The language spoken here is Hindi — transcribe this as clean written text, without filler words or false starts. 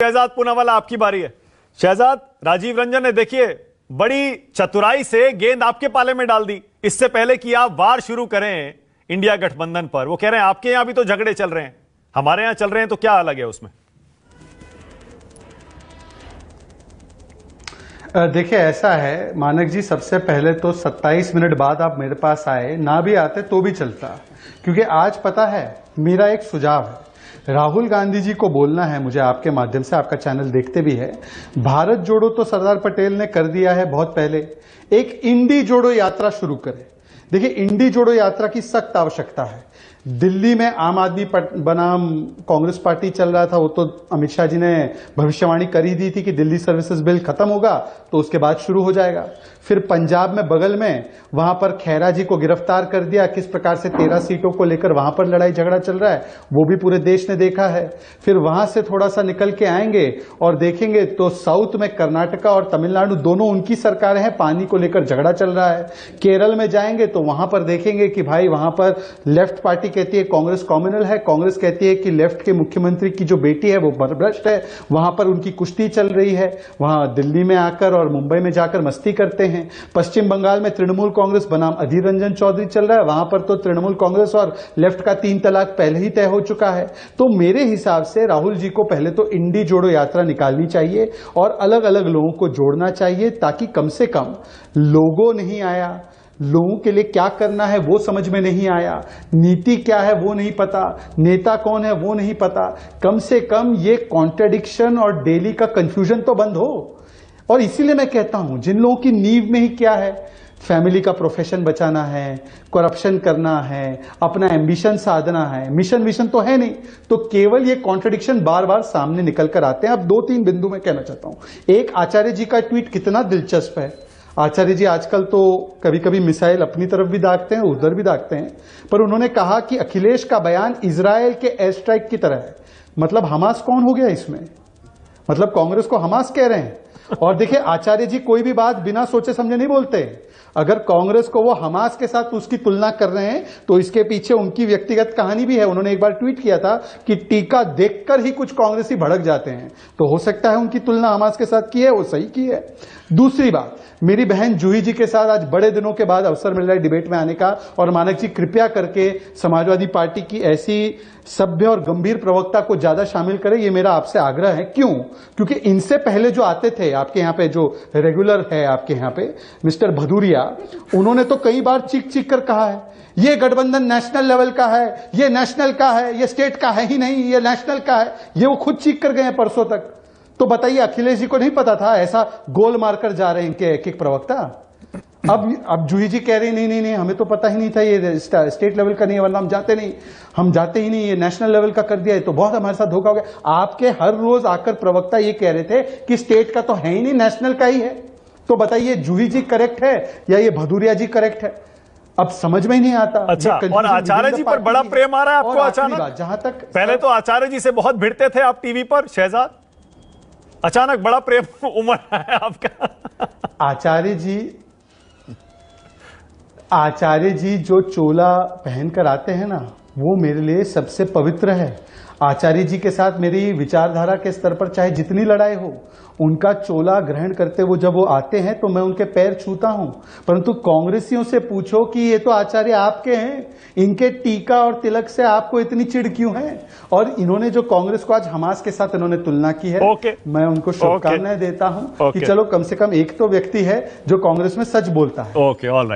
शहजाद पूनावाला, आपकी बारी है। शहजाद, राजीव रंजन ने देखिए बड़ी चतुराई से गेंद आपके पाले में डाल दी। इससे पहले कि आप वार शुरू करें इंडिया गठबंधन पर, वो कह रहे हैं आपके यहां भी तो झगड़े चल रहे हैं, हमारे यहां चल रहे हैं, तो क्या अलग है उसमें? देखिए, ऐसा है मानक जी, सबसे पहले तो 27 मिनट बाद आप मेरे पास आए, ना भी आते तो भी चलता, क्योंकि आज पता है मेरा एक सुझाव है। राहुल गांधी जी को बोलना है मुझे आपके माध्यम से, आपका चैनल देखते भी है, भारत जोड़ो तो सरदार पटेल ने कर दिया है बहुत पहले, एक इंडी जोड़ो यात्रा शुरू करें। देखिए, इंडी जोड़ो यात्रा की सख्त आवश्यकता है। दिल्ली में आम आदमी बनाम कांग्रेस पार्टी चल रहा था, वो तो अमित शाह जी ने भविष्यवाणी कर ही दी थी कि दिल्ली सर्विसेज बिल खत्म होगा तो उसके बाद शुरू हो जाएगा। फिर पंजाब में बगल में वहां पर खैरा जी को गिरफ्तार कर दिया, किस प्रकार से 13 सीटों को लेकर वहां पर लड़ाई झगड़ा चल रहा है वो भी पूरे देश ने देखा है। फिर वहां से थोड़ा सा निकल के आएंगे और देखेंगे तो साउथ में कर्नाटका और तमिलनाडु दोनों उनकी सरकारें हैं, पानी को लेकर झगड़ा चल रहा है। केरल में जाएंगे तो वहां पर देखेंगे कि भाई वहां पर लेफ्ट पार्टी कहती है कांग्रेस कॉम्युनल है, कांग्रेस कहती है कि लेफ्ट के मुख्यमंत्री की जो बेटी है वो भ्रष्ट है, वहां पर उनकी कुश्ती चल रही है। वहां दिल्ली में आकर और मुंबई में जाकर मस्ती करते हैं। पश्चिम बंगाल में तृणमूल कांग्रेस बनाम अधीर रंजन चौधरी चल रहा है, वहां पर तो तृणमूल कांग्रेस और लेफ्ट का 3 तलाक पहले ही तय हो चुका है। तो मेरे हिसाब से राहुल जी को पहले तो इंडी जोड़ो यात्रा निकालनी चाहिए और अलग अलग लोगों को जोड़ना चाहिए, ताकि कम से कम लोगो नहीं आया, लोगों के लिए क्या करना है वो समझ में नहीं आया, नीति क्या है वो नहीं पता, नेता कौन है वो नहीं पता, कम से कम ये कॉन्ट्रडिक्शन और डेली का कंफ्यूजन तो बंद हो। और इसीलिए मैं कहता हूं, जिन लोगों की नींव में ही क्या है, फैमिली का प्रोफेशन बचाना है, करप्शन करना है, अपना एम्बिशन साधना है, मिशन विशन तो है नहीं, तो केवल ये कॉन्ट्रडिक्शन बार बार सामने निकल कर आते हैं। अब 2-3 बिंदु मैं कहना चाहता हूं। एक, आचार्य जी का ट्वीट कितना दिलचस्प है। आचार्य जी आजकल तो कभी कभी मिसाइल अपनी तरफ भी दागते हैं, उधर भी दागते हैं, पर उन्होंने कहा कि अखिलेश का बयान इजराइल के एयर स्ट्राइक की तरह है। मतलब हमास कौन हो गया इसमें? मतलब कांग्रेस को हमास कह रहे हैं। और देखिए, आचार्य जी कोई भी बात बिना सोचे समझे नहीं बोलते। अगर कांग्रेस को वो हमास के साथ उसकी तुलना कर रहे हैं तो इसके पीछे उनकी व्यक्तिगत कहानी भी है। उन्होंने एक बार ट्वीट किया था कि टीका देखकर ही कुछ कांग्रेसी भड़क जाते हैं, तो हो सकता है उनकी तुलना हमास के साथ की है, वो सही की है। दूसरी बात, मेरी बहन जूही जी के साथ आज बड़े दिनों के बाद अवसर मिल रहा है डिबेट में आने का, और मानक जी कृपया करके समाजवादी पार्टी की ऐसी सभ्य और गंभीर प्रवक्ता को ज्यादा शामिल करें, ये मेरा आपसे आग्रह है। क्यों? क्योंकि इनसे पहले जो आते थे आपके यहां पे, जो रेगुलर है आपके यहां पे, मिस्टर भदूरिया, उन्होंने तो कई बार चीख चीख कर कहा है ये गठबंधन नेशनल लेवल का है, ये नेशनल का है, ये स्टेट का है ही नहीं, ये नेशनल का है, ये वो खुद चीख कर गए हैं परसों तक। तो बताइए, अखिलेश जी को नहीं पता था? ऐसा गोल मारकर जा रहे हैं इनके एक एक प्रवक्ता। अब जूही जी कह रही नहीं नहीं नहीं, हमें तो पता ही नहीं था ये स्टेट लेवल का नहीं है, वरना हम जाते नहीं, हम जाते ही नहीं, ये नेशनल लेवल का कर दिया है, तो बहुत हमारे साथ धोखा हो गया। आपके हर रोज आकर प्रवक्ता ये कह रहे थे कि स्टेट का तो है ही नहीं, नेशनल का ही है। तो बताइए, जूही जी करेक्ट है या ये भदूरिया जी करेक्ट है? अब समझ में ही नहीं आता। अच्छा, और आचार्य जी पर बड़ा प्रेम आ रहा है आपको अचानक? जहां तक पहले तो आचार्य जी से बहुत भिड़ते थे आप टीवी पर, शहजाद, अचानक बड़ा प्रेम उमड़ रहा है आपका। आचार्य जी जो चोला पहनकर आते हैं ना, वो मेरे लिए सबसे पवित्र है। आचार्य जी के साथ मेरी विचारधारा के स्तर पर चाहे जितनी लड़ाई हो, उनका चोला ग्रहण करते वो जब वो आते हैं तो मैं उनके पैर छूता हूं। परंतु कांग्रेसियों से पूछो कि ये तो आचार्य आपके हैं, इनके टीका और तिलक से आपको इतनी चिढ़ क्यों है? और इन्होंने जो कांग्रेस को आज हमास के साथ इन्होंने तुलना की है, मैं उनको शुभकामनाएं देता हूं कि चलो कम से कम एक तो व्यक्ति है जो कांग्रेस में सच बोलता है। Okay, all right.